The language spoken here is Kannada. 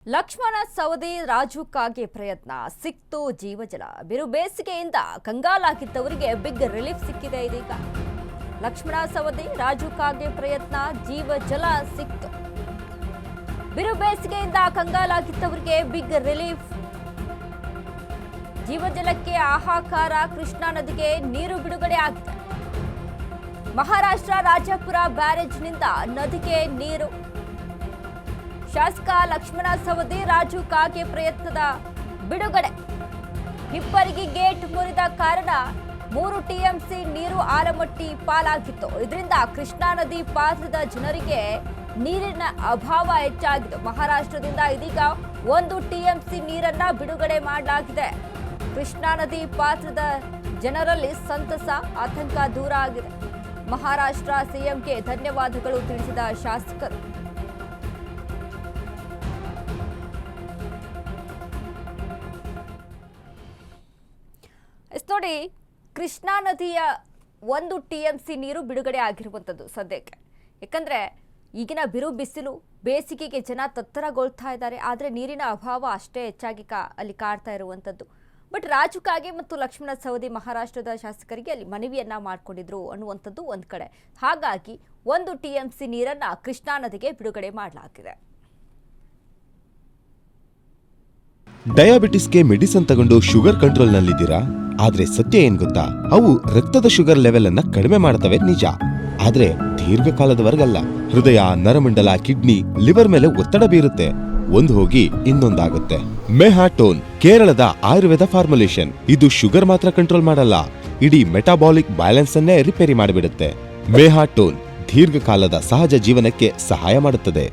ಲಕ್ಷ್ಮಣ ಸವದಿ ರಾಜು ಕಾಗೆ ಪ್ರಯತ್ನ ಸಿಕ್ತು ಜೀವಜಲ. ಬಿರು ಬೇಸಿಗೆಯಿಂದ ಕಂಗಾಲಾಗಿದ್ದವರಿಗೆ ಬಿಗ್ ರಿಲೀಫ್ ಸಿಕ್ಕಿದೆ. ಇದೀಗ ಲಕ್ಷ್ಮಣ ಸವದಿ ರಾಜು ಕಾಗೆ ಪ್ರಯತ್ನ ಜೀವಜಲ ಸಿಕ್ತು. ಬಿರು ಬೇಸಿಗೆಯಿಂದ ಕಂಗಾಲಾಗಿದ್ದವರಿಗೆ ಬಿಗ್ ರಿಲೀಫ್. ಜೀವಜಲಕ್ಕೆ ಹಾಹಾಕಾರ. ಕೃಷ್ಣಾ ನದಿಗೆ ನೀರು ಬಿಡುಗಡೆ ಆಗಿದೆ. ಮಹಾರಾಷ್ಟ್ರ ರಾಜಾಪುರ ಬ್ಯಾರೇಜ್ನಿಂದ ನದಿಗೆ ನೀರು. ಶಾಸಕ ಲಕ್ಷ್ಮಣ ಸವದಿ ರಾಜು ಕಾಗೆ ಪ್ರಯತ್ನದ ಬಿಡುಗಡೆ. ಹಿಪ್ಪರಗಿ ಗೇಟ್ ಮುರಿದ ಕಾರಣ 3 ಟಿಎಂಸಿ ನೀರು ಆಲಮಟ್ಟಿ ಪಾಲಾಗಿತ್ತು. ಇದರಿಂದ ಕೃಷ್ಣಾ ನದಿ ಪಾತ್ರದ ಜನರಿಗೆ ನೀರಿನ ಅಭಾವ ಹೆಚ್ಚಾಗಿದೆ. ಮಹಾರಾಷ್ಟ್ರದಿಂದ ಇದೀಗ 1 ಟಿಎಂಸಿ ನೀರನ್ನ ಬಿಡುಗಡೆ ಮಾಡಲಾಗಿದೆ. ಕೃಷ್ಣಾ ನದಿ ಪಾತ್ರದ ಜನರಲ್ಲಿ ಸಂತಸ, ಆತಂಕ ದೂರ ಆಗಿದೆ. ಮಹಾರಾಷ್ಟ್ರ ಸಿಎಂಗೆ ಧನ್ಯವಾದಗಳು ತಿಳಿಸಿದ ಶಾಸಕರು. ನೋಡಿ, ಕೃಷ್ಣಾ ನದಿಯ 1 ಟಿಎಂಸಿ ನೀರು ಬಿಡುಗಡೆ ಆಗಿರುವಂಥದ್ದು ಸದ್ಯಕ್ಕೆ. ಯಾಕಂದ್ರೆ ಈಗಿನ ಬಿರು ಬಿಸಿಲು ಬೇಸಿಗೆಗೆ ಜನ ತತ್ತರಗೊಳ್ತಾ ಇದ್ದಾರೆ. ಆದರೆ ನೀರಿನ ಅಭಾವ ಅಷ್ಟೇ ಹೆಚ್ಚಾಗಿ ಅಲ್ಲಿ ಕಾಡ್ತಾ ಇರುವಂಥದ್ದು. ಬಟ್ ರಾಜು ಕಾಗೆ ಮತ್ತು ಲಕ್ಷ್ಮಣ ಸವದಿ ಮಹಾರಾಷ್ಟ್ರದ ಶಾಸಕರಿಗೆ ಅಲ್ಲಿ ಮನವಿಯನ್ನ ಮಾಡಿಕೊಂಡಿದ್ರು ಅನ್ನುವಂಥದ್ದು ಒಂದು ಕಡೆ. ಹಾಗಾಗಿ 1 ಟಿಎಂಸಿ ನೀರನ್ನ ಕೃಷ್ಣಾ ನದಿಗೆ ಬಿಡುಗಡೆ ಮಾಡಲಾಗಿದೆ. ಡಯಾಬಿಟಿಸ್ಗೆ ಮೆಡಿಸಿನ್ ತಗೊಂಡು ಶುಗರ್ ಕಂಟ್ರೋಲ್ ನಲ್ಲಿದ್ದೀರಾ? ಆದ್ರೆ ಸತ್ಯ ಏನ್ ಗೊತ್ತಾ? ಅವು ರಕ್ತದ ಶುಗರ್ ಲೆವೆಲ್ ಅನ್ನ ಕಡಿಮೆ ಮಾಡ್ತವೆ ನಿಜ, ಆದ್ರೆ ದೀರ್ಘಕಾಲದವರೆಗಲ್ಲ. ಹೃದಯ, ನರಮಂಡಲ, ಕಿಡ್ನಿ, ಲಿವರ್ ಮೇಲೆ ಒತ್ತಡ ಬೀರುತ್ತೆ. ಒಂದು ಹೋಗಿ ಇನ್ನೊಂದಾಗುತ್ತೆ. ಮೆಹಾಟೋನ್ ಕೇರಳದ ಆಯುರ್ವೇದ ಫಾರ್ಮುಲೇಷನ್. ಇದು ಶುಗರ್ ಮಾತ್ರ ಕಂಟ್ರೋಲ್ ಮಾಡಲ್ಲ, ಇಡೀ ಮೆಟಾಬಾಲಿಕ್ ಬ್ಯಾಲೆನ್ಸ್ ಅನ್ನೇ ರಿಪೇರಿ ಮಾಡಿಬಿಡುತ್ತೆ. ಮೆಹಾಟೋನ್ ದೀರ್ಘಕಾಲದ ಸಹಜ ಜೀವನಕ್ಕೆ ಸಹಾಯ ಮಾಡುತ್ತದೆ.